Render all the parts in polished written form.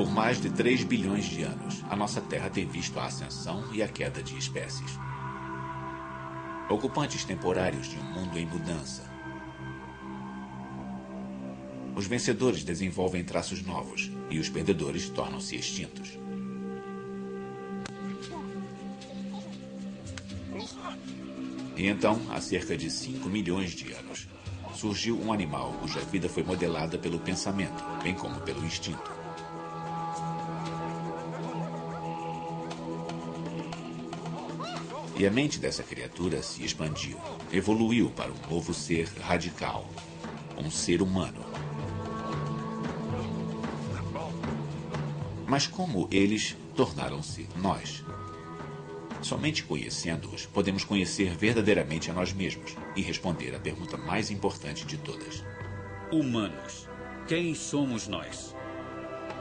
Por mais de 3 bilhões de anos, a nossa Terra tem visto a ascensão e a queda de espécies. Ocupantes temporários de um mundo em mudança. Os vencedores desenvolvem traços novos e os perdedores tornam-se extintos. E então, há cerca de 5 milhões de anos, surgiu um animal cuja vida foi modelada pelo pensamento, bem como pelo instinto. E a mente dessa criatura se expandiu, evoluiu para um novo ser radical, um ser humano. Mas como eles tornaram-se nós? Somente conhecendo-os, podemos conhecer verdadeiramente a nós mesmos e responder à pergunta mais importante de todas. Humanos. Quem somos nós?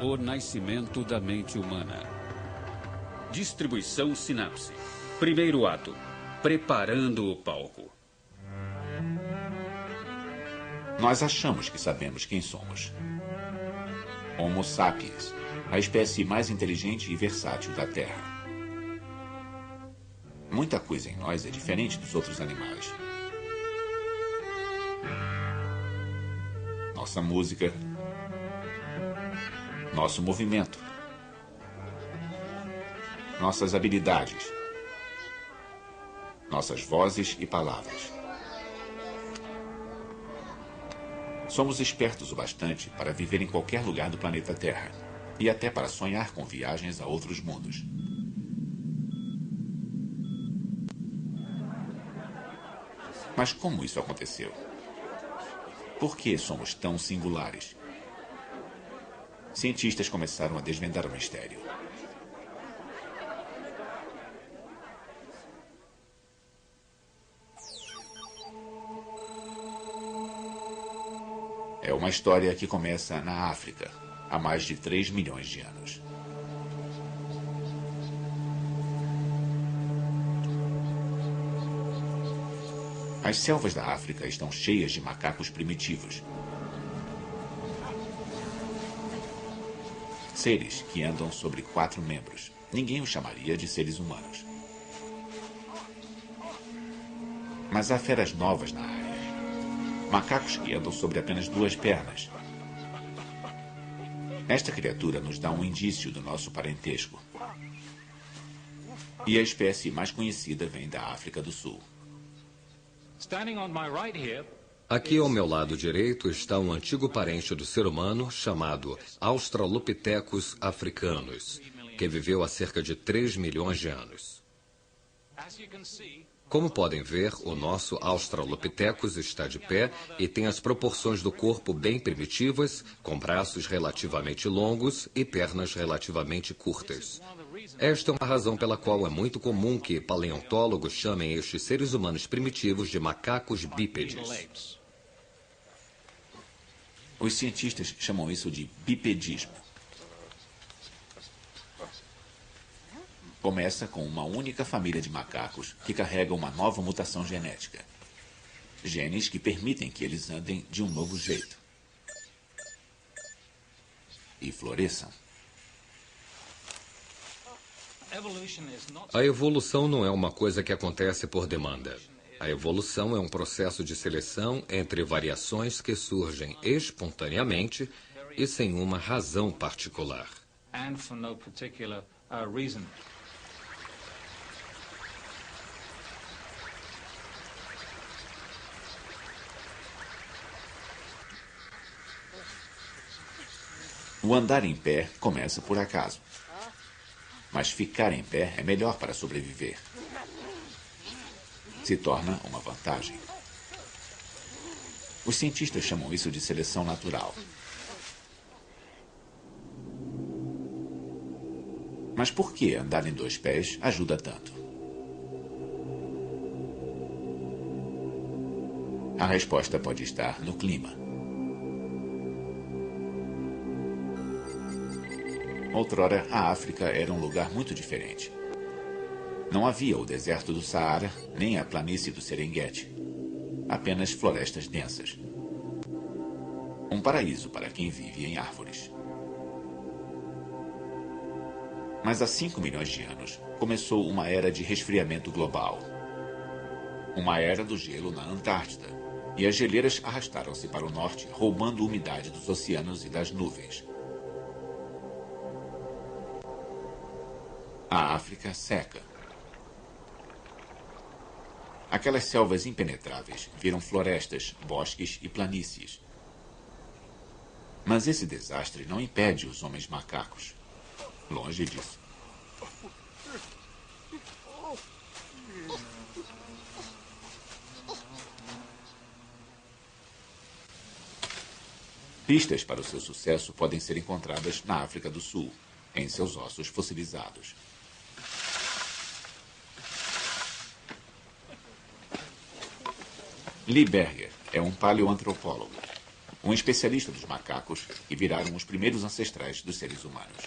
O nascimento da mente humana. Distribuição sinapse. Primeiro ato. Preparando o palco. Nós achamos que sabemos quem somos. Homo sapiens, a espécie mais inteligente e versátil da Terra. Muita coisa em nós é diferente dos outros animais. Nossa música, nosso movimento, nossas habilidades, nossas vozes e palavras. Somos espertos o bastante para viver em qualquer lugar do planeta Terra e até para sonhar com viagens a outros mundos. Mas como isso aconteceu? Por que somos tão singulares? Cientistas começaram a desvendar o mistério. É uma história que começa na África, há mais de 3 milhões de anos. As selvas da África estão cheias de macacos primitivos. Seres que andam sobre 4 membros. Ninguém os chamaria de seres humanos. Mas há feras novas na área. Macacos que andam sobre apenas 2 pernas. Esta criatura nos dá um indício do nosso parentesco. E a espécie mais conhecida vem da África do Sul. Aqui ao meu lado direito está um antigo parente do ser humano chamado Australopithecus africanus, que viveu há cerca de 3 milhões de anos. Como podem ver, o nosso Australopithecus está de pé e tem as proporções do corpo bem primitivas, com braços relativamente longos e pernas relativamente curtas. Esta é uma razão pela qual é muito comum que paleontólogos chamem estes seres humanos primitivos de macacos bípedes. Os cientistas chamam isso de bipedismo. Começa com uma única família de macacos que carrega uma nova mutação genética. Genes que permitem que eles andem de um novo jeito. E floresçam. A evolução não é uma coisa que acontece por demanda. A evolução é um processo de seleção entre variações que surgem espontaneamente e sem uma razão particular. O andar em pé começa por acaso. Mas ficar em pé é melhor para sobreviver. Se torna uma vantagem. Os cientistas chamam isso de seleção natural. Mas por que andar em 2 pés ajuda tanto? A resposta pode estar no clima. Outrora, a África era um lugar muito diferente. Não havia o deserto do Saara, nem a planície do Serengeti. Apenas florestas densas. Um paraíso para quem vive em árvores. Mas há 5 milhões de anos começou uma era de resfriamento global. Uma era do gelo na Antártida. E as geleiras arrastaram-se para o norte, roubando umidade dos oceanos e das nuvens. A África seca. Aquelas selvas impenetráveis viram florestas, bosques e planícies. Mas esse desastre não impede os homens macacos. Longe disso. Pistas para o seu sucesso podem ser encontradas na África do Sul, em seus ossos fossilizados. Lee Berger é um paleoantropólogo, um especialista dos macacos que viraram os primeiros ancestrais dos seres humanos.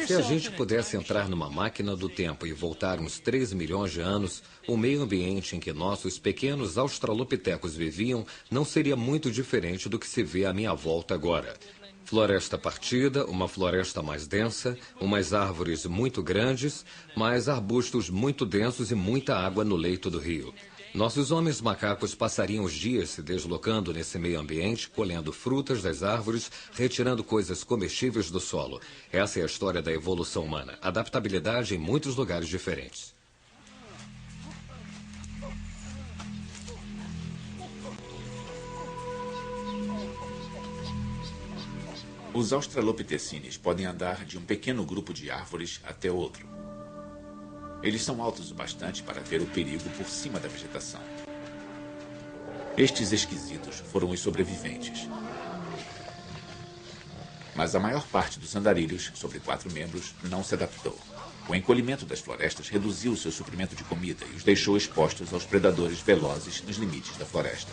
Se a gente pudesse entrar numa máquina do tempo e voltar uns 3 milhões de anos, o meio ambiente em que nossos pequenos australopitecos viviam não seria muito diferente do que se vê à minha volta agora. Floresta partida, uma floresta mais densa, umas árvores muito grandes, mais arbustos muito densos e muita água no leito do rio. Nossos homens macacos passariam os dias se deslocando nesse meio ambiente, colhendo frutas das árvores, retirando coisas comestíveis do solo. Essa é a história da evolução humana. Adaptabilidade em muitos lugares diferentes. Os australopitecines podem andar de um pequeno grupo de árvores até outro. Eles são altos o bastante para ver o perigo por cima da vegetação. Estes esquisitos foram os sobreviventes. Mas a maior parte dos andarilhos, sobre 4 membros, não se adaptou. O encolhimento das florestas reduziu seu suprimento de comida e os deixou expostos aos predadores velozes nos limites da floresta.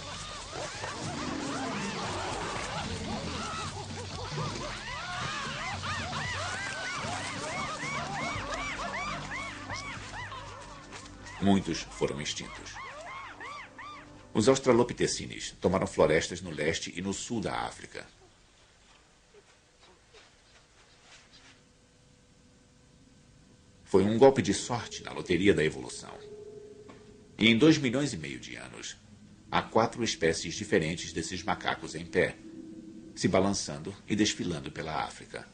Muitos foram extintos. Os australopitecines tomaram florestas no leste e no sul da África. Foi um golpe de sorte na loteria da evolução. E em 2,5 milhões de anos, há 4 espécies diferentes desses macacos em pé, se balançando e desfilando pela África.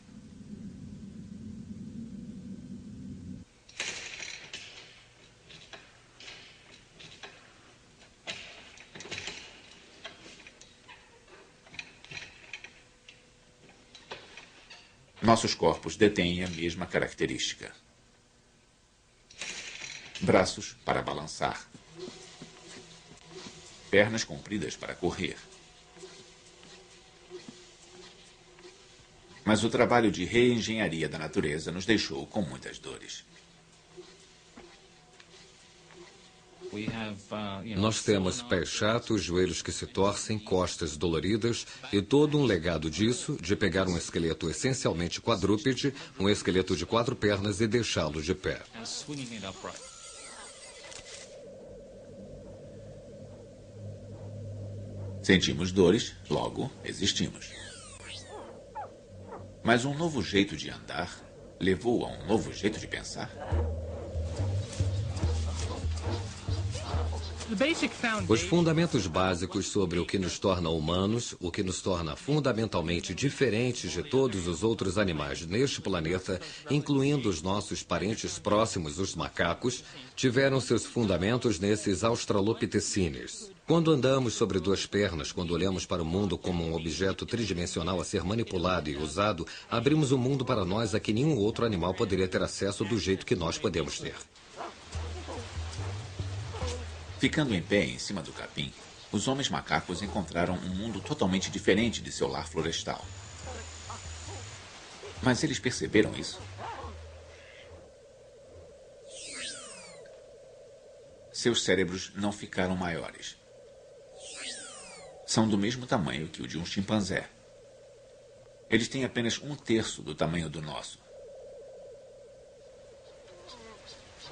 Nossos corpos detêm a mesma característica. Braços para balançar. Pernas compridas para correr. Mas o trabalho de reengenharia da natureza nos deixou com muitas dores. Nós temos pés chatos, joelhos que se torcem, costas doloridas e todo um legado disso, de pegar um esqueleto essencialmente quadrúpede, um esqueleto de 4 pernas e deixá-lo de pé. Sentimos dores, logo existimos. Mas um novo jeito de andar levou a um novo jeito de pensar? Os fundamentos básicos sobre o que nos torna humanos, o que nos torna fundamentalmente diferentes de todos os outros animais neste planeta, incluindo os nossos parentes próximos, os macacos, tiveram seus fundamentos nesses australopitecines. Quando andamos sobre 2 pernas, quando olhamos para o mundo como um objeto tridimensional a ser manipulado e usado, abrimos um mundo para nós a que nenhum outro animal poderia ter acesso do jeito que nós podemos ter. Ficando em pé em cima do capim, os homens macacos encontraram um mundo totalmente diferente de seu lar florestal. Mas eles perceberam isso? Seus cérebros não ficaram maiores. São do mesmo tamanho que o de um chimpanzé. Eles têm apenas 1/3 do tamanho do nosso.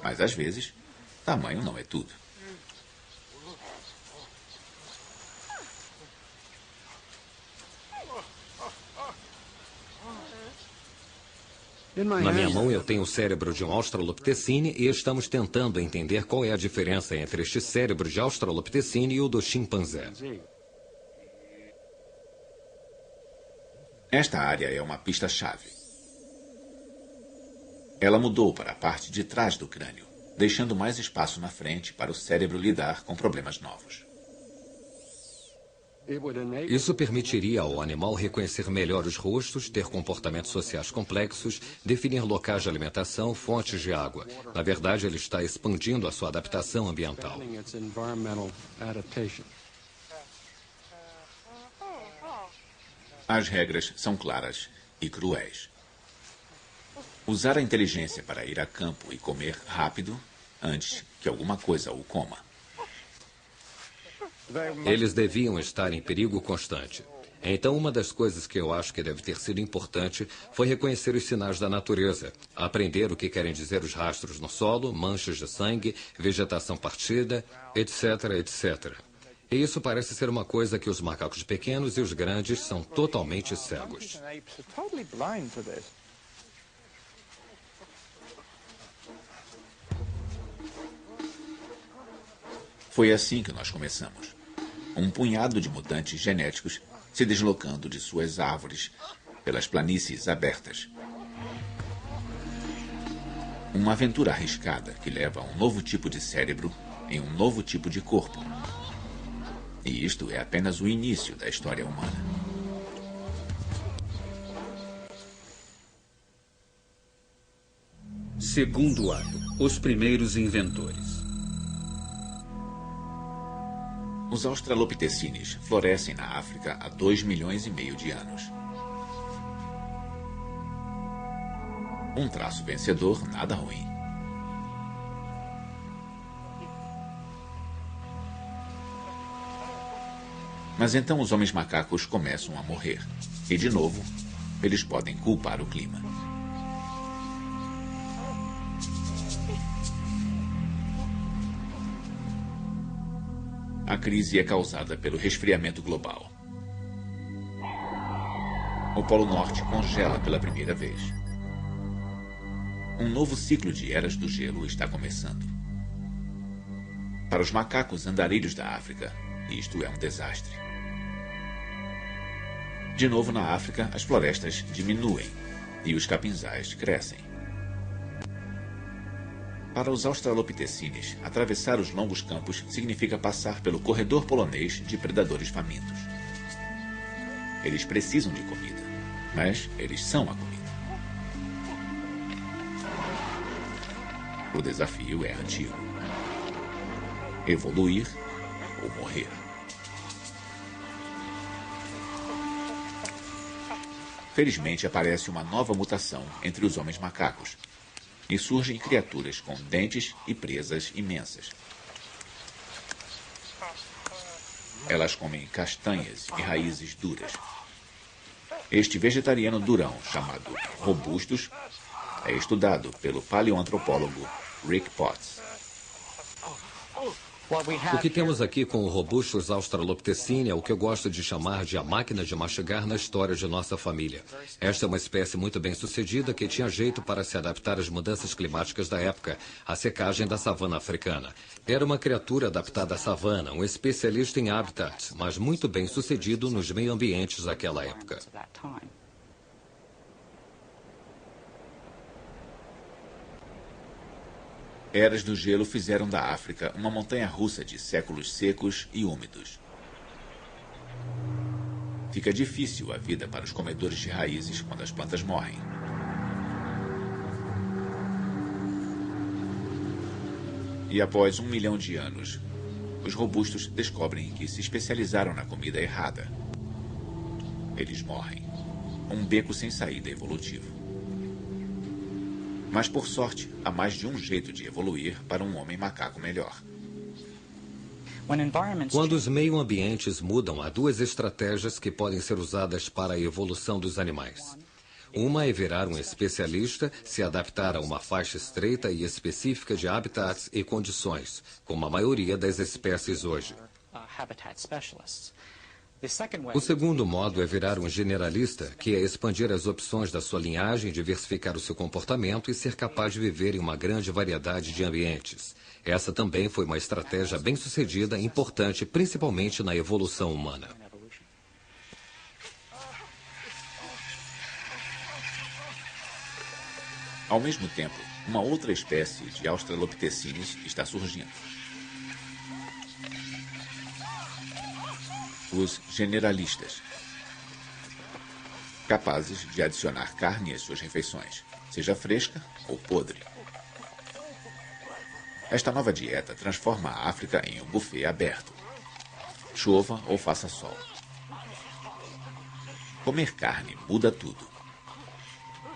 Mas às vezes, Tamanho não é tudo. Na minha mão eu tenho o cérebro de um australopithecine e estamos tentando entender qual é a diferença entre este cérebro de australopithecine e o do chimpanzé. Esta área é uma pista-chave. Ela mudou para a parte de trás do crânio, deixando mais espaço na frente para o cérebro lidar com problemas novos. Isso permitiria ao animal reconhecer melhor os rostos, ter comportamentos sociais complexos, definir locais de alimentação, fontes de água. Na verdade, ele está expandindo a sua adaptação ambiental. As regras são claras e cruéis. Usar a inteligência para ir a campo e comer rápido antes que alguma coisa o coma. Eles deviam estar em perigo constante. Então, uma das coisas que eu acho que deve ter sido importante foi reconhecer os sinais da natureza, aprender o que querem dizer os rastros no solo, manchas de sangue, vegetação partida, etc, etc. E isso parece ser uma coisa que os macacos pequenos e os grandes são totalmente cegos. Foi assim que nós começamos. Um punhado de mutantes genéticos se deslocando de suas árvores pelas planícies abertas. Uma aventura arriscada que leva a um novo tipo de cérebro em um novo tipo de corpo. E isto é apenas o início da história humana. Segundo ato, os primeiros inventores. Os australopithecines florescem na África há 2,5 milhões de anos. Um traço vencedor, nada ruim. Mas então os homens macacos começam a morrer. E, de novo, eles podem culpar o clima. A crise é causada pelo resfriamento global. O Polo Norte congela pela primeira vez. Um novo ciclo de eras do gelo está começando. Para os macacos andarilhos da África, isto é um desastre. De novo na África, as florestas diminuem e os capinzais crescem. Para os australopithecines, atravessar os longos campos significa passar pelo corredor polonês de predadores famintos. Eles precisam de comida, mas eles são a comida. O desafio é antigo. Evoluir ou morrer. Felizmente aparece uma nova mutação entre os homens macacos. E surgem criaturas com dentes e presas imensas. Elas comem castanhas e raízes duras. Este vegetariano durão, chamado robustus, é estudado pelo paleoantropólogo Rick Potts. O que temos aqui com o Robustus australopithecine é o que eu gosto de chamar de a máquina de mastigar na história de nossa família. Esta é uma espécie muito bem sucedida que tinha jeito para se adaptar às mudanças climáticas da época, a secagem da savana africana. Era uma criatura adaptada à savana, um especialista em habitats, mas muito bem sucedido nos meio-ambientes daquela época. Eras do gelo fizeram da África uma montanha-russa de séculos secos e úmidos. Fica difícil a vida para os comedores de raízes quando as plantas morrem. E após 1 milhão de anos, os robustos descobrem que se especializaram na comida errada. Eles morrem. Um beco sem saída evolutivo. Mas, por sorte, há mais de um jeito de evoluir para um homem macaco melhor. Quando os meio-ambientes mudam, há duas estratégias que podem ser usadas para a evolução dos animais. Uma é virar um especialista, se adaptar a uma faixa estreita e específica de habitats e condições, como a maioria das espécies hoje. O segundo modo é virar um generalista, que é expandir as opções da sua linhagem, diversificar o seu comportamento e ser capaz de viver em uma grande variedade de ambientes. Essa também foi uma estratégia bem-sucedida e importante, principalmente na evolução humana. Ao mesmo tempo, uma outra espécie de Australopithecines está surgindo. Os generalistas, capazes de adicionar carne às suas refeições, seja fresca ou podre. Esta nova dieta transforma a África em um buffet aberto, chova ou faça sol. Comer carne muda tudo.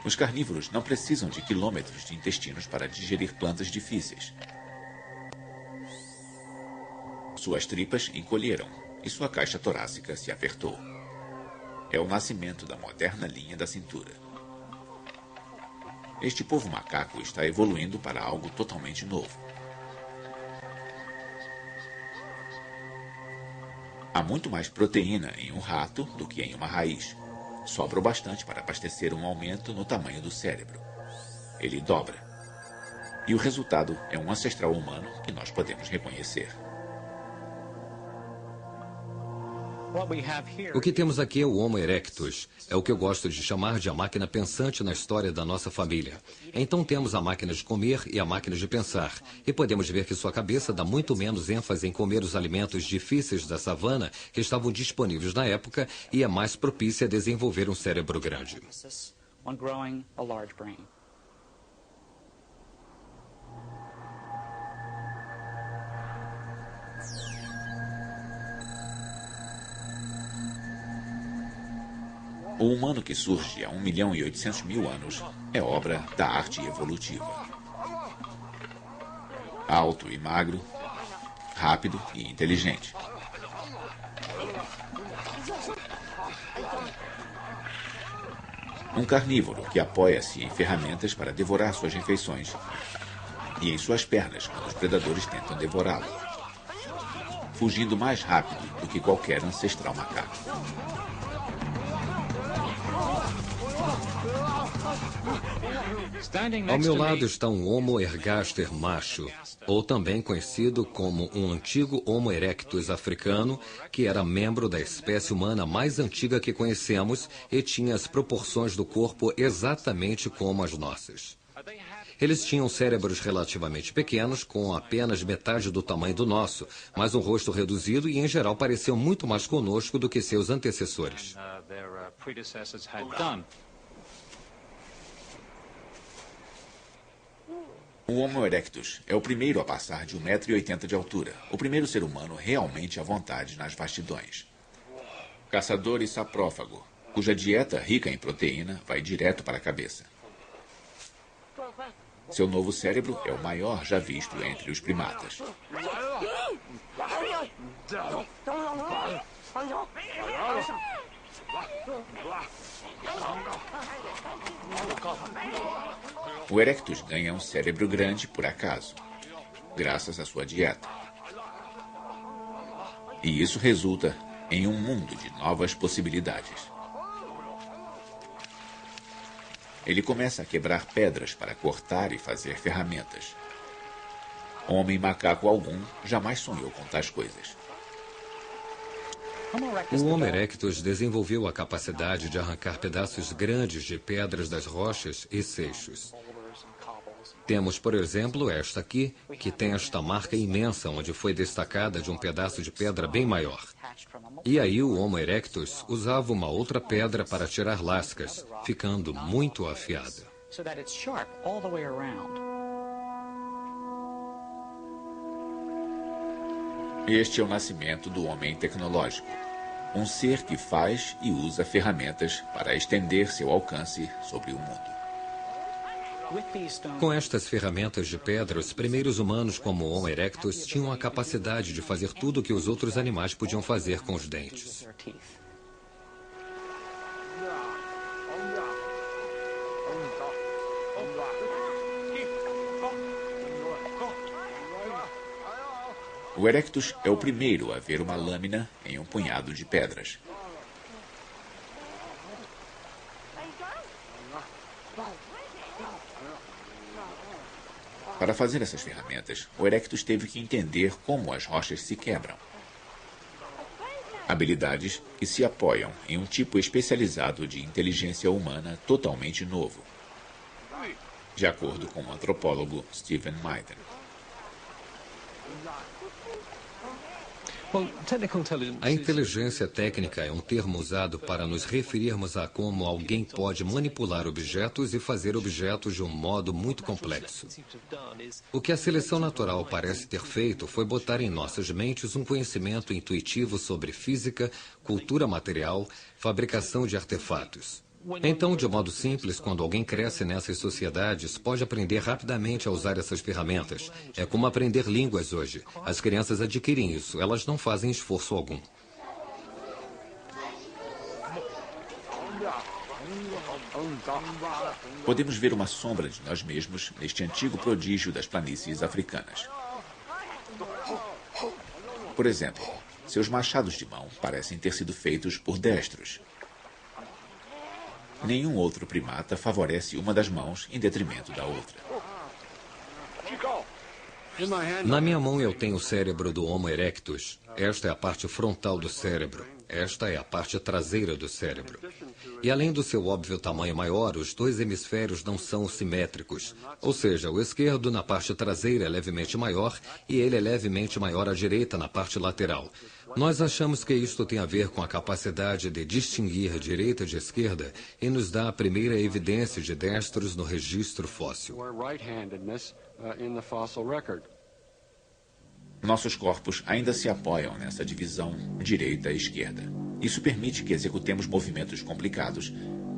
Os carnívoros não precisam de quilômetros de intestinos para digerir plantas difíceis. Suas tripas encolheram e sua caixa torácica se apertou. É o nascimento da moderna linha da cintura. Este povo macaco está evoluindo para algo totalmente novo. Há muito mais proteína em um rato do que em uma raiz. Sobra o bastante para abastecer um aumento no tamanho do cérebro. Ele dobra. E o resultado é um ancestral humano que nós podemos reconhecer. O que temos aqui é o Homo erectus. É o que eu gosto de chamar de a máquina pensante na história da nossa família. Então temos a máquina de comer e a máquina de pensar. E podemos ver que sua cabeça dá muito menos ênfase em comer os alimentos difíceis da savana que estavam disponíveis na época e é mais propícia a desenvolver um cérebro grande. O humano que surge há 1.800.000 anos é obra da arte evolutiva. Alto e magro, rápido e inteligente. Um carnívoro que apoia-se em ferramentas para devorar suas refeições e em suas pernas quando os predadores tentam devorá-lo, fugindo mais rápido do que qualquer ancestral macaco. Ao meu lado está um Homo ergaster macho, ou também conhecido como um antigo Homo erectus africano, que era membro da espécie humana mais antiga que conhecemos e tinha as proporções do corpo exatamente como as nossas. Eles tinham cérebros relativamente pequenos, com apenas metade do tamanho do nosso, mas um rosto reduzido e, em geral, pareciam muito mais conosco do que seus antecessores. O Homo erectus é o primeiro a passar de 1,80 m de altura, o primeiro ser humano realmente à vontade nas vastidões. Caçador e saprófago, cuja dieta rica em proteína vai direto para a cabeça. Seu novo cérebro é o maior já visto entre os primatas. O Erectus ganha um cérebro grande por acaso, graças à sua dieta. E isso resulta em um mundo de novas possibilidades. Ele começa a quebrar pedras para cortar e fazer ferramentas. Homem macaco algum jamais sonhou com tais coisas. O Homo erectus desenvolveu a capacidade de arrancar pedaços grandes de pedras das rochas e seixos. Temos, por exemplo, esta aqui, que tem esta marca imensa onde foi destacada de um pedaço de pedra bem maior. E aí o Homo erectus usava uma outra pedra para tirar lascas, ficando muito afiada. Este é o nascimento do homem tecnológico. Um ser que faz e usa ferramentas para estender seu alcance sobre o mundo. Com estas ferramentas de pedra, os primeiros humanos como o Homo erectus tinham a capacidade de fazer tudo o que os outros animais podiam fazer com os dentes. O Erectus é o primeiro a ver uma lâmina em um punhado de pedras. Para fazer essas ferramentas, o Erectus teve que entender como as rochas se quebram. Habilidades que se apoiam em um tipo especializado de inteligência humana totalmente novo, de acordo com o antropólogo Stephen Maiden. A inteligência técnica é um termo usado para nos referirmos a como alguém pode manipular objetos e fazer objetos de um modo muito complexo. O que a seleção natural parece ter feito foi botar em nossas mentes um conhecimento intuitivo sobre física, cultura material, fabricação de artefatos. Então, de modo simples, quando alguém cresce nessas sociedades, pode aprender rapidamente a usar essas ferramentas. É como aprender línguas hoje. As crianças adquirem isso, elas não fazem esforço algum. Podemos ver uma sombra de nós mesmos neste antigo prodígio das planícies africanas. Por exemplo, seus machados de mão parecem ter sido feitos por destros. Nenhum outro primata favorece uma das mãos em detrimento da outra. Na minha mão eu tenho o cérebro do Homo erectus. Esta é a parte frontal do cérebro. Esta é a parte traseira do cérebro. E além do seu óbvio tamanho maior, os dois hemisférios não são simétricos. Ou seja, o esquerdo na parte traseira é levemente maior e ele é levemente maior à direita na parte lateral. Nós achamos que isto tem a ver com a capacidade de distinguir direita de esquerda e nos dá a primeira evidência de destros no registro fóssil. Nossos corpos ainda se apoiam nessa divisão direita e esquerda. Isso permite que executemos movimentos complicados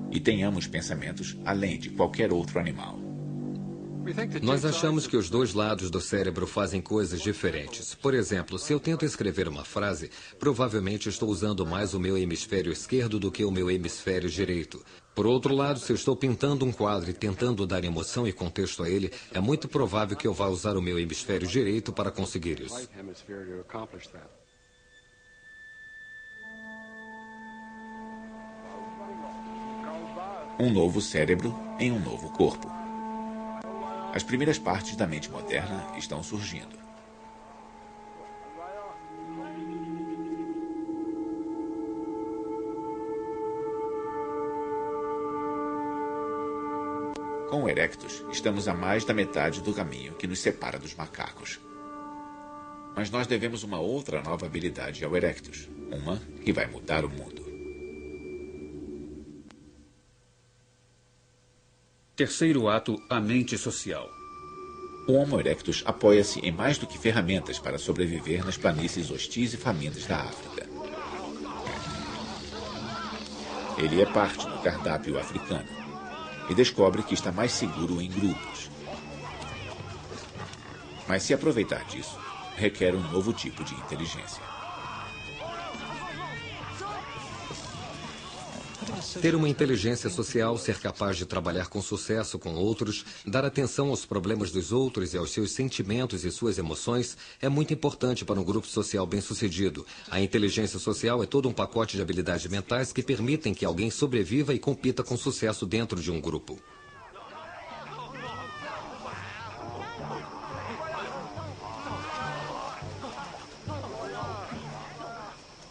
e tenhamos pensamentos além de qualquer outro animal. Nós achamos que os dois lados do cérebro fazem coisas diferentes. Por exemplo, se eu tento escrever uma frase, provavelmente estou usando mais o meu hemisfério esquerdo do que o meu hemisfério direito. Por outro lado, se eu estou pintando um quadro e tentando dar emoção e contexto a ele, é muito provável que eu vá usar o meu hemisfério direito para conseguir isso. Um novo cérebro em um novo corpo. As primeiras partes da mente moderna estão surgindo. Com o Erectus, estamos a mais da metade do caminho que nos separa dos macacos. Mas nós devemos uma outra nova habilidade ao Erectus, uma que vai mudar o mundo. Terceiro ato, a mente social. O Homo erectus apoia-se em mais do que ferramentas para sobreviver nas planícies hostis e famintas da África. Ele é parte do cardápio africano e descobre que está mais seguro em grupos. Mas se aproveitar disso, requer um novo tipo de inteligência. Ter uma inteligência social, ser capaz de trabalhar com sucesso com outros, dar atenção aos problemas dos outros e aos seus sentimentos e suas emoções é muito importante para um grupo social bem-sucedido. A inteligência social é todo um pacote de habilidades mentais que permitem que alguém sobreviva e compita com sucesso dentro de um grupo.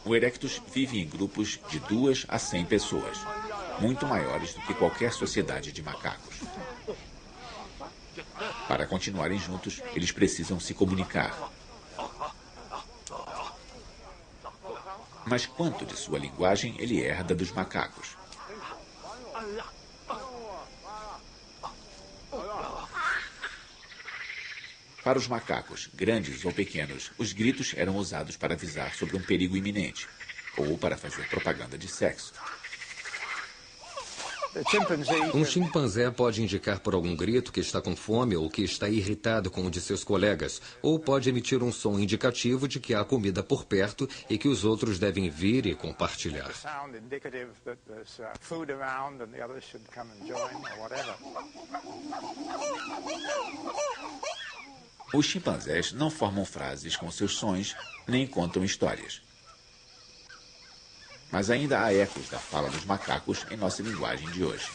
O Erectus vive em grupos de 2 a 100 pessoas, muito maiores do que qualquer sociedade de macacos. Para continuarem juntos, eles precisam se comunicar. Mas quanto de sua linguagem ele herda dos macacos? Para os macacos, grandes ou pequenos, os gritos eram usados para avisar sobre um perigo iminente ou para fazer propaganda de sexo. Um chimpanzé pode indicar por algum grito que está com fome ou que está irritado com um de seus colegas, ou pode emitir um som indicativo de que há comida por perto e que os outros devem vir e compartilhar. Os chimpanzés não formam frases com seus sons, nem contam histórias. Mas ainda há ecos da fala dos macacos em nossa linguagem de hoje.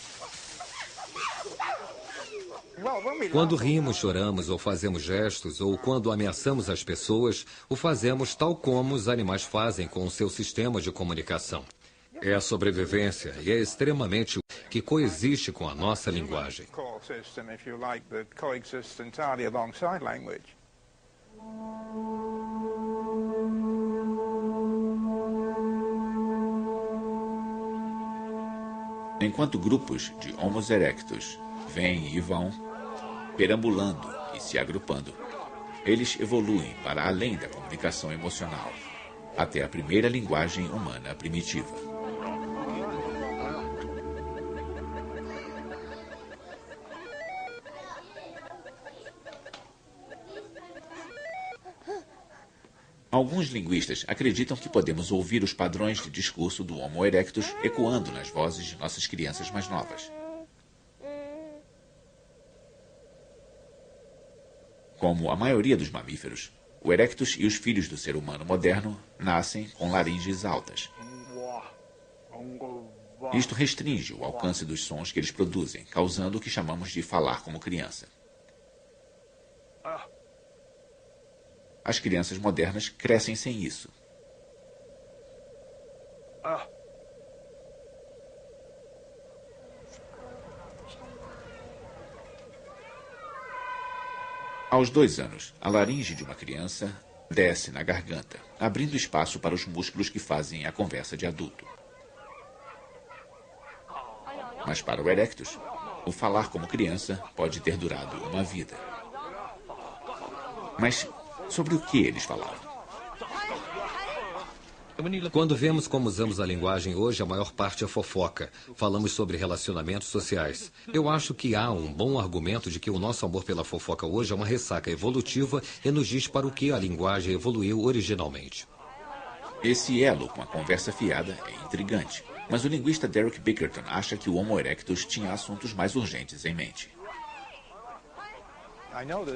Quando rimos, choramos ou fazemos gestos, ou quando ameaçamos as pessoas, o fazemos tal como os animais fazem com o seu sistema de comunicação. É a sobrevivência e é extremamente que coexiste com a nossa linguagem. Enquanto grupos de Homo erectus vêm e vão, perambulando e se agrupando, eles evoluem para além da comunicação emocional, até a primeira linguagem humana primitiva. Alguns linguistas acreditam que podemos ouvir os padrões de discurso do Homo erectus ecoando nas vozes de nossas crianças mais novas. Como a maioria dos mamíferos, o erectus e os filhos do ser humano moderno nascem com laringes altas. Isto restringe o alcance dos sons que eles produzem, causando o que chamamos de falar como criança. As crianças modernas crescem sem isso. Aos 2 anos, a laringe de uma criança desce na garganta, abrindo espaço para os músculos que fazem a conversa de adulto. Mas para o erectus, o falar como criança pode ter durado uma vida. Mas sobre o que eles falavam? Quando vemos como usamos a linguagem hoje, a maior parte é fofoca. Falamos sobre relacionamentos sociais. Eu acho que há um bom argumento de que o nosso amor pela fofoca hoje é uma ressaca evolutiva e nos diz para o que a linguagem evoluiu originalmente. Esse elo com a conversa fiada é intrigante, mas o linguista Derek Bickerton acha que o Homo erectus tinha assuntos mais urgentes em mente.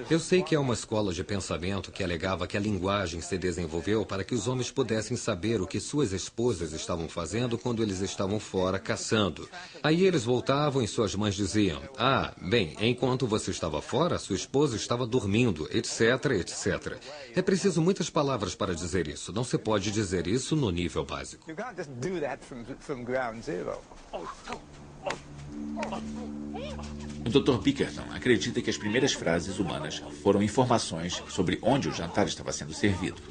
Eu sei que é uma escola de pensamento que alegava que a linguagem se desenvolveu para que os homens pudessem saber o que suas esposas estavam fazendo quando eles estavam fora caçando. Aí eles voltavam e suas mães diziam: "Ah, bem, enquanto você estava fora, sua esposa estava dormindo, etc, etc." É preciso muitas palavras para dizer isso. Não se pode dizer isso no nível básico. O Dr. Bickerton acredita que as primeiras frases humanas foram informações sobre onde o jantar estava sendo servido.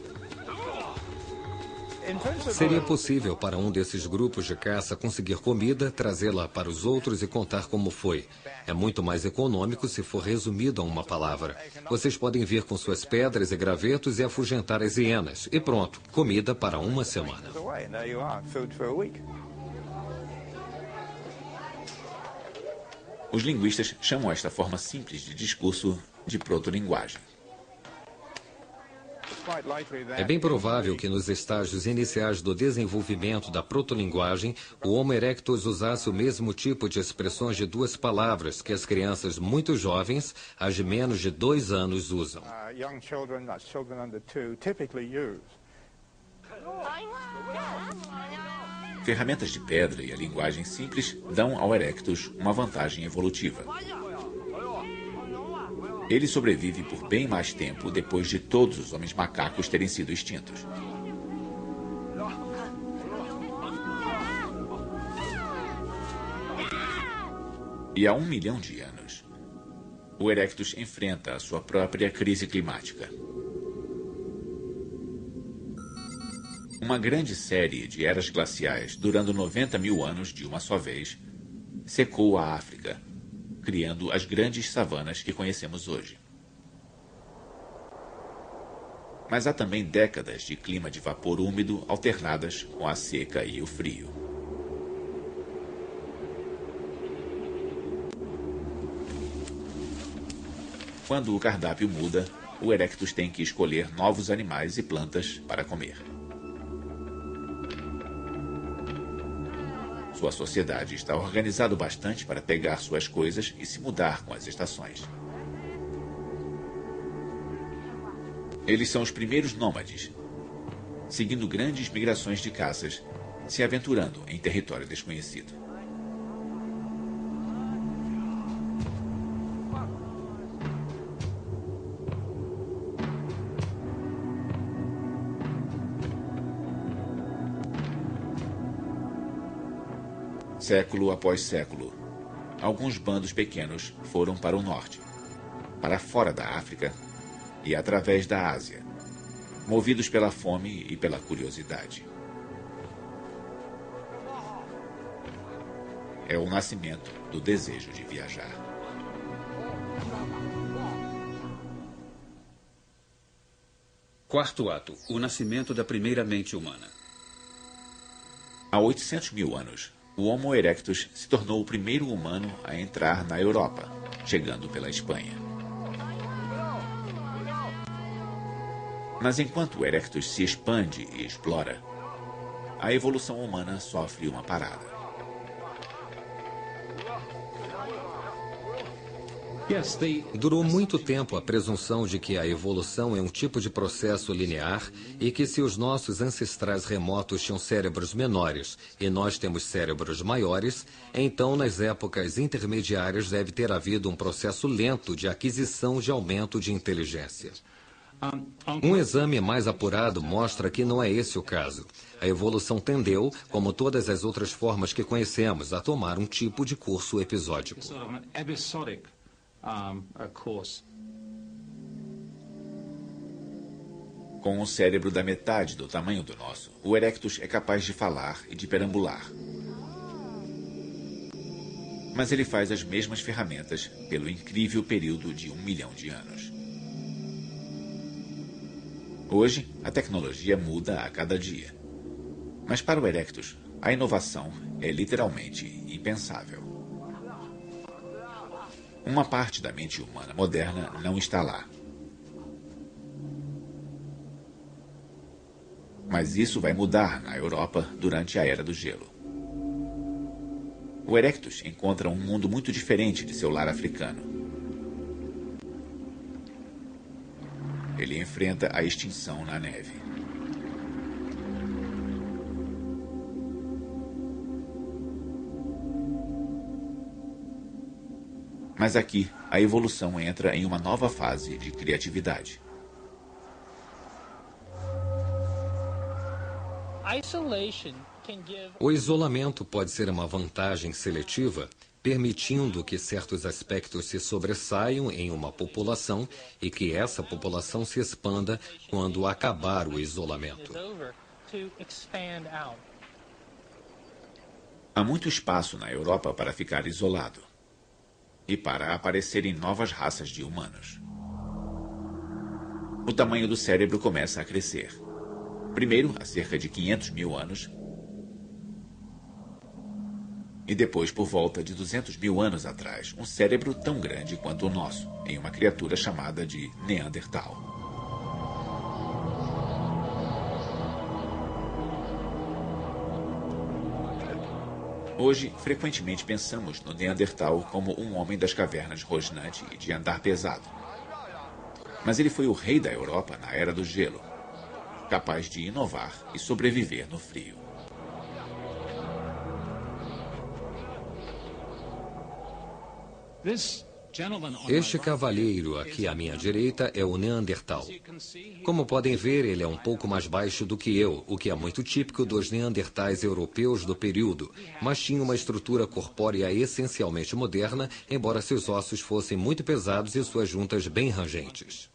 Seria possível para um desses grupos de caça conseguir comida, trazê-la para os outros e contar como foi. É muito mais econômico se for resumido a uma palavra. Vocês podem vir com suas pedras e gravetos e afugentar as hienas. E pronto, comida para uma semana. Os linguistas chamam esta forma simples de discurso de protolinguagem. É bem provável que nos estágios iniciais do desenvolvimento da protolinguagem, o Homo erectus usasse o mesmo tipo de expressões de 2 palavras que as crianças muito jovens, as de menos de 2 anos, usam. Ferramentas de pedra e a linguagem simples dão ao erectus uma vantagem evolutiva. Ele sobrevive por bem mais tempo depois de todos os homens macacos terem sido extintos. E há 1 milhão de anos, o erectus enfrenta a sua própria crise climática. Uma grande série de eras glaciais, durando 90 mil anos de uma só vez, secou a África, criando as grandes savanas que conhecemos hoje. Mas há também décadas de clima de vapor úmido alternadas com a seca e o frio. Quando o cardápio muda, o erectus tem que escolher novos animais e plantas para comer. Sua sociedade está organizada bastante para pegar suas coisas e se mudar com as estações. Eles são os primeiros nômades, seguindo grandes migrações de caças, se aventurando em território desconhecido. Século após século, alguns bandos pequenos foram para o norte, para fora da África e através da Ásia, movidos pela fome e pela curiosidade. É o nascimento do desejo de viajar. Quarto ato, o nascimento da primeira mente humana. Há 800 mil anos, o Homo erectus se tornou o primeiro humano a entrar na Europa, chegando pela Espanha. Mas enquanto o erectus se expande e explora, a evolução humana sofre uma parada. Durou muito tempo a presunção de que a evolução é um tipo de processo linear e que se os nossos ancestrais remotos tinham cérebros menores e nós temos cérebros maiores, então nas épocas intermediárias deve ter havido um processo lento de aquisição de aumento de inteligência. Um exame mais apurado mostra que não é esse o caso. A evolução tendeu, como todas as outras formas que conhecemos, a tomar um tipo de curso episódico. Com um cérebro da metade do tamanho do nosso, o erectus é capaz de falar e de perambular. Mas ele faz as mesmas ferramentas pelo incrível período de 1 milhão de anos. Hoje, a tecnologia muda a cada dia. Mas para o erectus, a inovação é literalmente impensável. Uma parte da mente humana moderna não está lá. Mas isso vai mudar na Europa durante a Era do Gelo. O erectus encontra um mundo muito diferente de seu lar africano. Ele enfrenta a extinção na neve. Mas aqui, a evolução entra em uma nova fase de criatividade. O isolamento pode ser uma vantagem seletiva, permitindo que certos aspectos se sobressaiam em uma população e que essa população se expanda quando acabar o isolamento. Há muito espaço na Europa para ficar isolado e para aparecerem novas raças de humanos. O tamanho do cérebro começa a crescer. Primeiro, há cerca de 500 mil anos, e depois, por volta de 200 mil anos atrás, um cérebro tão grande quanto o nosso, em uma criatura chamada de Neandertal. Hoje, frequentemente pensamos no Neandertal como um homem das cavernas rosnante e de andar pesado. Mas ele foi o rei da Europa na Era do Gelo, capaz de inovar e sobreviver no frio. Este cavalheiro aqui à minha direita é o Neandertal. Como podem ver, ele é um pouco mais baixo do que eu, o que é muito típico dos neandertais europeus do período, mas tinha uma estrutura corpórea essencialmente moderna, embora seus ossos fossem muito pesados e suas juntas bem rangentes.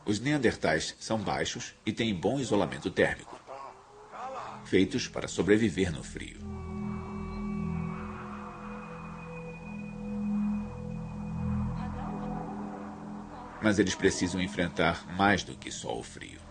Os neandertais são baixos e têm bom isolamento térmico, feitos para sobreviver no frio. Mas eles precisam enfrentar mais do que só o frio.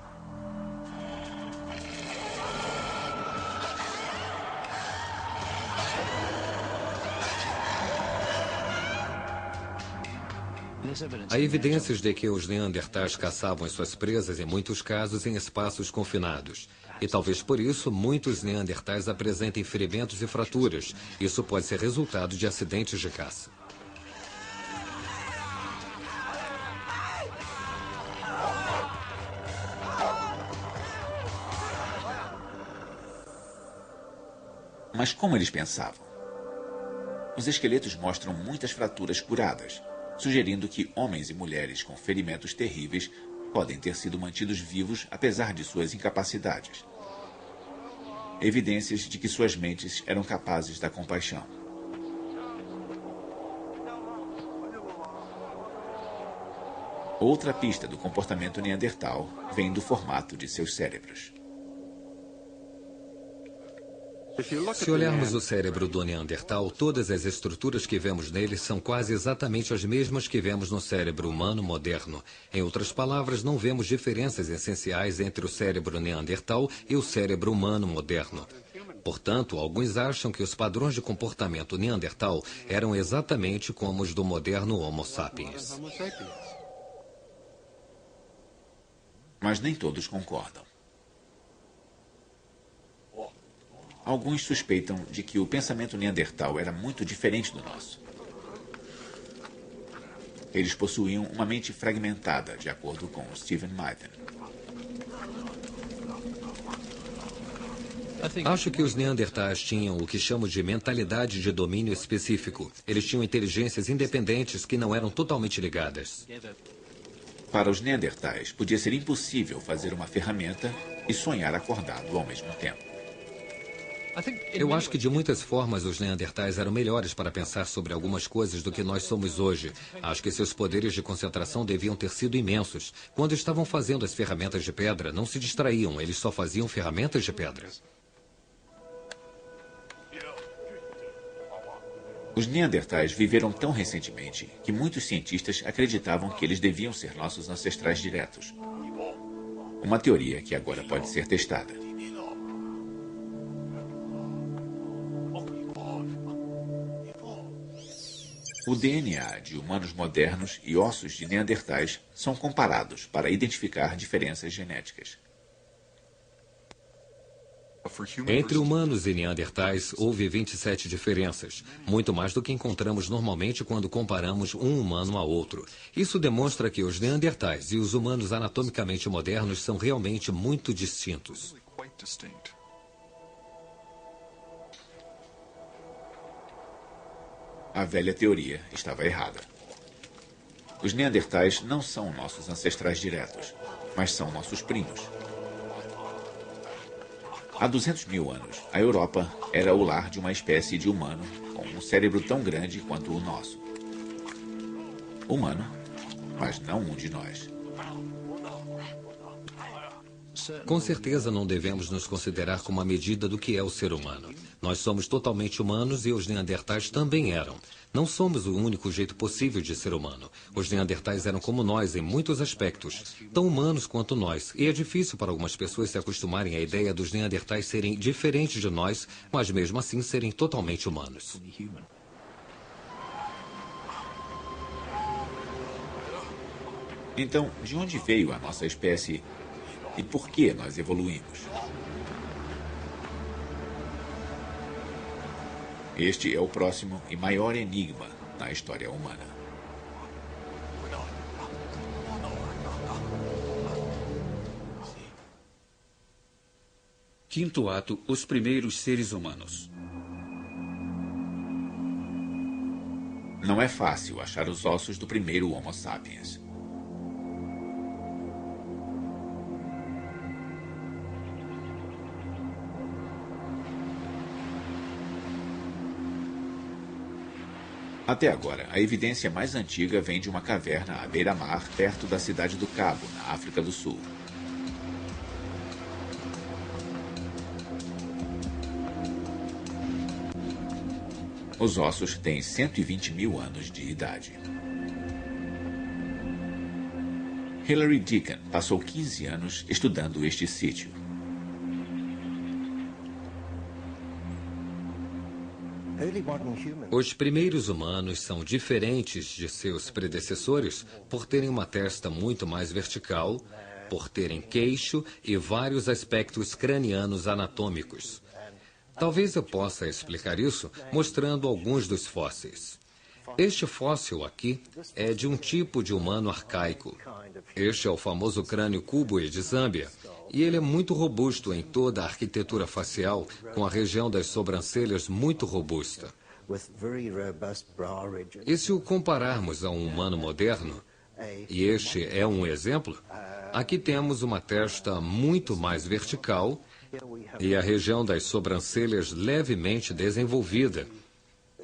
Há evidências de que os neandertais caçavam as suas presas, em muitos casos, em espaços confinados. E talvez por isso muitos neandertais apresentem ferimentos e fraturas. Isso pode ser resultado de acidentes de caça. Mas como eles pensavam? Os esqueletos mostram muitas fraturas curadas, sugerindo que homens e mulheres com ferimentos terríveis podem ter sido mantidos vivos apesar de suas incapacidades. Evidências de que suas mentes eram capazes da compaixão. Outra pista do comportamento neandertal vem do formato de seus cérebros. Se olharmos o cérebro do Neandertal, todas as estruturas que vemos nele são quase exatamente as mesmas que vemos no cérebro humano moderno. Em outras palavras, não vemos diferenças essenciais entre o cérebro Neandertal e o cérebro humano moderno. Portanto, alguns acham que os padrões de comportamento Neandertal eram exatamente como os do moderno Homo sapiens. Mas nem todos concordam. Alguns suspeitam de que o pensamento neandertal era muito diferente do nosso. Eles possuíam uma mente fragmentada, de acordo com Stephen Mythen. Acho que os neandertais tinham o que chamo de mentalidade de domínio específico. Eles tinham inteligências independentes que não eram totalmente ligadas. Para os neandertais, podia ser impossível fazer uma ferramenta e sonhar acordado ao mesmo tempo. Eu acho que de muitas formas os neandertais eram melhores para pensar sobre algumas coisas do que nós somos hoje. Acho que seus poderes de concentração deviam ter sido imensos. Quando estavam fazendo as ferramentas de pedra, não se distraíam, eles só faziam ferramentas de pedra. Os neandertais viveram tão recentemente que muitos cientistas acreditavam que eles deviam ser nossos ancestrais diretos. Uma teoria que agora pode ser testada. O DNA de humanos modernos e ossos de neandertais são comparados para identificar diferenças genéticas. Entre humanos e neandertais, houve 27 diferenças, muito mais do que encontramos normalmente quando comparamos um humano a outro. Isso demonstra que os neandertais e os humanos anatomicamente modernos são realmente muito distintos. A velha teoria estava errada. Os neandertais não são nossos ancestrais diretos, mas são nossos primos. Há 200 mil anos, a Europa era o lar de uma espécie de humano com um cérebro tão grande quanto o nosso. Humano, mas não um de nós. Com certeza não devemos nos considerar como a medida do que é o ser humano. Nós somos totalmente humanos e os neandertais também eram. Não somos o único jeito possível de ser humano. Os neandertais eram como nós em muitos aspectos, tão humanos quanto nós. E é difícil para algumas pessoas se acostumarem à ideia dos neandertais serem diferentes de nós, mas mesmo assim serem totalmente humanos. Então, de onde veio a nossa espécie e por que nós evoluímos? Este é o próximo e maior enigma na história humana. Quinto ato, os primeiros seres humanos. Não é fácil achar os ossos do primeiro Homo sapiens. Até agora, a evidência mais antiga vem de uma caverna à beira-mar, perto da cidade do Cabo, na África do Sul. Os ossos têm 120 mil anos de idade. Hilary Deacon passou 15 anos estudando este sítio. Os primeiros humanos são diferentes de seus predecessores por terem uma testa muito mais vertical, por terem queixo e vários aspectos cranianos anatômicos. Talvez eu possa explicar isso mostrando alguns dos fósseis. Este fóssil aqui é de um tipo de humano arcaico. Este é o famoso crânio Kubwe de Zâmbia, e ele é muito robusto em toda a arquitetura facial, com a região das sobrancelhas muito robusta. E se o compararmos a um humano moderno, e este é um exemplo, aqui temos uma testa muito mais vertical e a região das sobrancelhas levemente desenvolvida.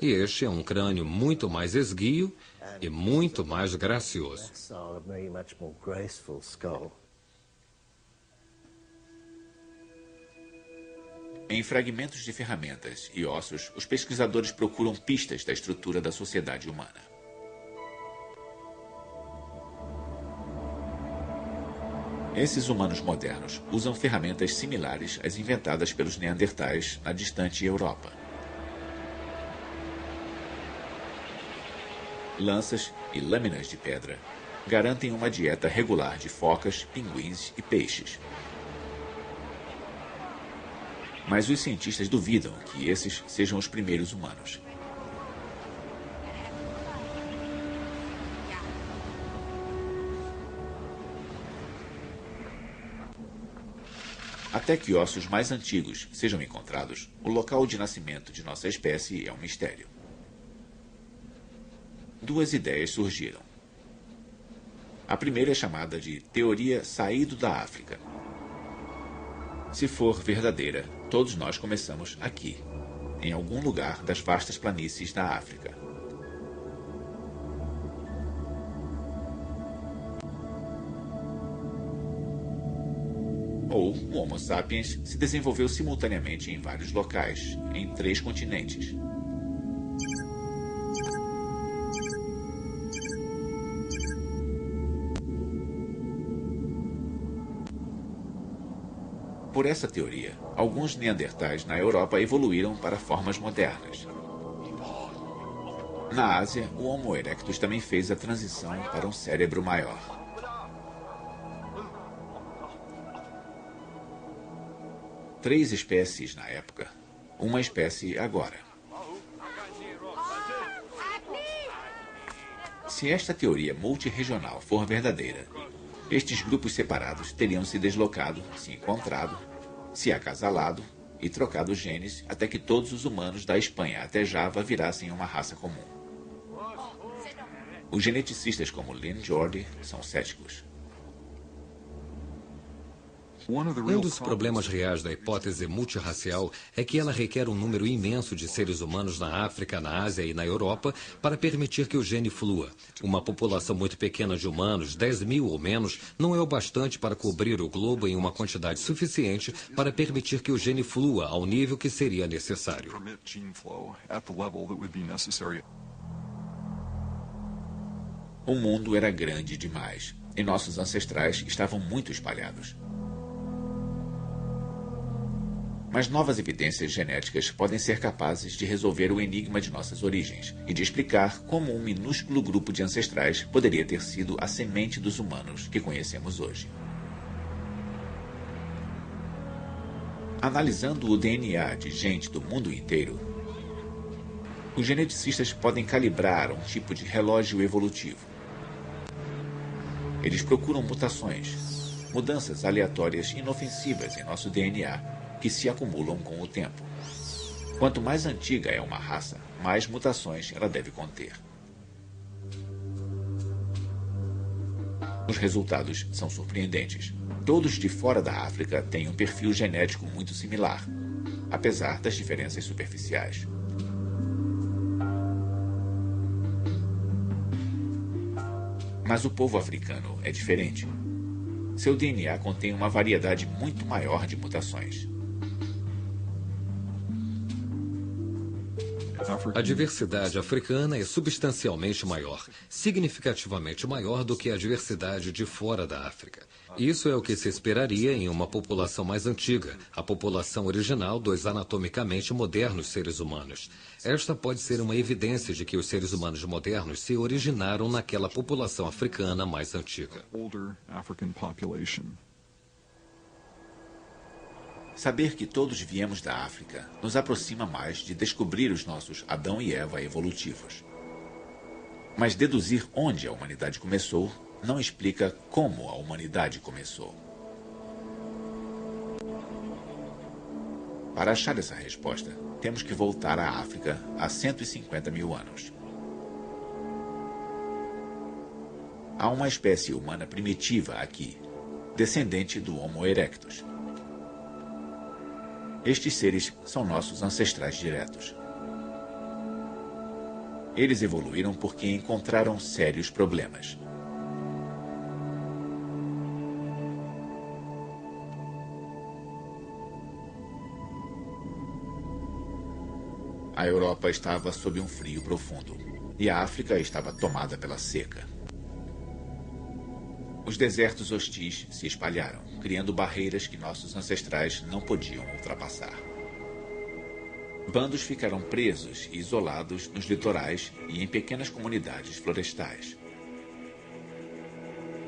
E este é um crânio muito mais esguio e muito mais gracioso. Em fragmentos de ferramentas e ossos, os pesquisadores procuram pistas da estrutura da sociedade humana. Esses humanos modernos usam ferramentas similares às inventadas pelos neandertais na distante Europa. Lanças e lâminas de pedra garantem uma dieta regular de focas, pinguins e peixes. Mas os cientistas duvidam que esses sejam os primeiros humanos. Até que ossos mais antigos sejam encontrados, o local de nascimento de nossa espécie é um mistério. Duas ideias surgiram. A primeira é chamada de teoria saído da África. Se for verdadeira, todos nós começamos aqui, em algum lugar das vastas planícies da África. Ou o Homo sapiens se desenvolveu simultaneamente em vários locais, em 3 continentes. Por essa teoria, alguns neandertais na Europa evoluíram para formas modernas. Na Ásia, o Homo erectus também fez a transição para um cérebro maior. Três espécies na época, uma espécie agora. Se esta teoria multirregional for verdadeira, estes grupos separados teriam se deslocado, se encontrado, se acasalado e trocado genes até que todos os humanos da Espanha até Java virassem uma raça comum. Os geneticistas como Lynn Jordi são céticos. Um dos problemas reais da hipótese multirracial é que ela requer um número imenso de seres humanos na África, na Ásia e na Europa para permitir que o gene flua. Uma população muito pequena de humanos, 10 mil ou menos, não é o bastante para cobrir o globo em uma quantidade suficiente para permitir que o gene flua ao nível que seria necessário. O mundo era grande demais e nossos ancestrais estavam muito espalhados. Mas novas evidências genéticas podem ser capazes de resolver o enigma de nossas origens e de explicar como um minúsculo grupo de ancestrais poderia ter sido a semente dos humanos que conhecemos hoje. Analisando o DNA de gente do mundo inteiro, os geneticistas podem calibrar um tipo de relógio evolutivo. Eles procuram mutações, mudanças aleatórias inofensivas em nosso DNA, que se acumulam com o tempo. Quanto mais antiga é uma raça, mais mutações ela deve conter. Os resultados são surpreendentes. Todos de fora da África têm um perfil genético muito similar, apesar das diferenças superficiais. Mas o povo africano é diferente. Seu DNA contém uma variedade muito maior de mutações. A diversidade africana é substancialmente maior, significativamente maior do que a diversidade de fora da África. Isso é o que se esperaria em uma população mais antiga, a população original dos anatomicamente modernos seres humanos. Esta pode ser uma evidência de que os seres humanos modernos se originaram naquela população africana mais antiga. Saber que todos viemos da África nos aproxima mais de descobrir os nossos Adão e Eva evolutivos. Mas deduzir onde a humanidade começou não explica como a humanidade começou. Para achar essa resposta, temos que voltar à África há 150 mil anos. Há uma espécie humana primitiva aqui, descendente do Homo erectus. Estes seres são nossos ancestrais diretos. Eles evoluíram porque encontraram sérios problemas. A Europa estava sob um frio profundo e a África estava tomada pela seca. Os desertos hostis se espalharam, criando barreiras que nossos ancestrais não podiam ultrapassar. Bandos ficaram presos e isolados nos litorais e em pequenas comunidades florestais.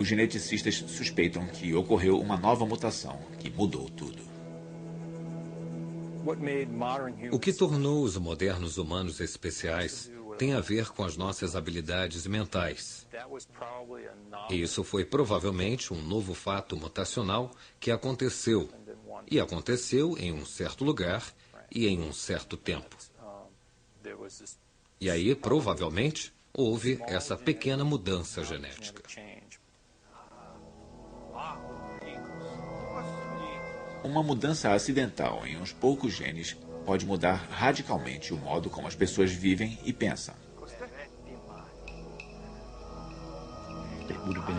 Os geneticistas suspeitam que ocorreu uma nova mutação que mudou tudo. O que tornou os modernos humanos especiais tem a ver com as nossas habilidades mentais. E isso foi provavelmente um novo fato mutacional que aconteceu. E aconteceu em um certo lugar e em um certo tempo. E aí, provavelmente, houve essa pequena mudança genética. Uma mudança acidental em uns poucos genes pode mudar radicalmente o modo como as pessoas vivem e pensam.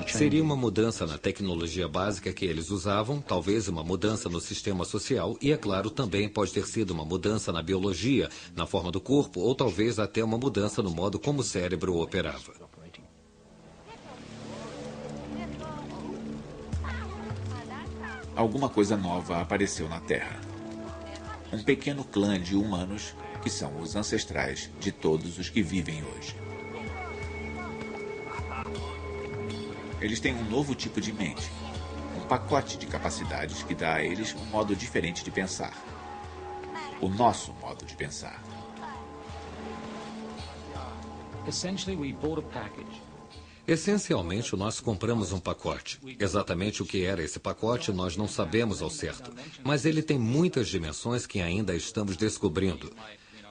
Seria uma mudança na tecnologia básica que eles usavam, talvez uma mudança no sistema social e, é claro, também pode ter sido uma mudança na biologia, na forma do corpo, ou talvez até uma mudança no modo como o cérebro operava. Alguma coisa nova apareceu na Terra. Um pequeno clã de humanos que são os ancestrais de todos os que vivem hoje. Eles têm um novo tipo de mente, um pacote de capacidades que dá a eles um modo diferente de pensar. O nosso modo de pensar. Essencialmente, nós compramos um pacote. Exatamente o que era esse pacote nós não sabemos ao certo, mas ele tem muitas dimensões que ainda estamos descobrindo.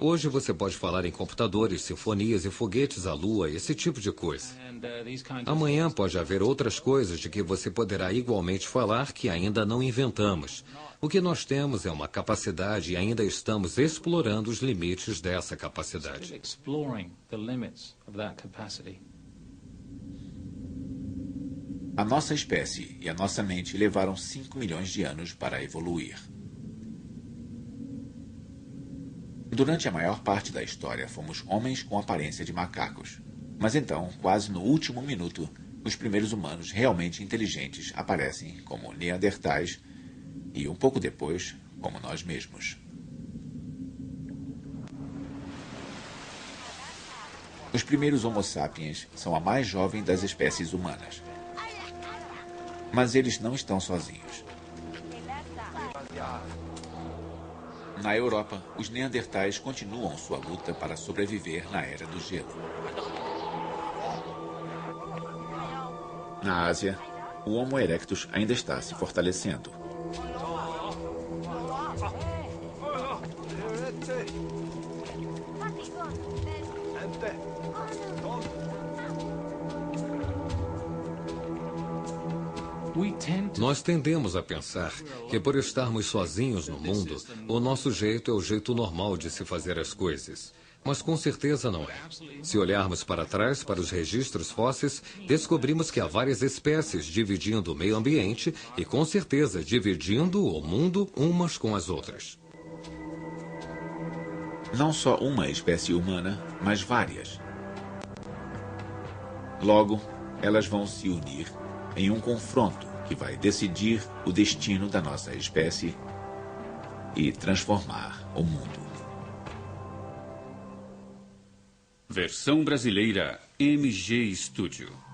Hoje você pode falar em computadores, sinfonias e foguetes à lua, esse tipo de coisa. Amanhã pode haver outras coisas de que você poderá igualmente falar que ainda não inventamos. O que nós temos é uma capacidade e ainda estamos explorando os limites dessa capacidade. A nossa espécie e a nossa mente levaram 5 milhões de anos para evoluir. Durante a maior parte da história, fomos homens com aparência de macacos. Mas então, quase no último minuto, os primeiros humanos realmente inteligentes aparecem como neandertais e, um pouco depois, como nós mesmos. Os primeiros Homo sapiens são a mais jovem das espécies humanas. Mas eles não estão sozinhos. Na Europa, os neandertais continuam sua luta para sobreviver na Era do Gelo. Na Ásia, o Homo erectus ainda está se fortalecendo. Nós tendemos a pensar que por estarmos sozinhos no mundo, o nosso jeito é o jeito normal de se fazer as coisas. Mas com certeza não é. Se olharmos para trás, para os registros fósseis, descobrimos que há várias espécies dividindo o meio ambiente e, com certeza, dividindo o mundo umas com as outras. Não só uma espécie humana, mas várias. Logo, elas vão se unir em um confronto que vai decidir o destino da nossa espécie e transformar o mundo. Versão brasileira MG Studio.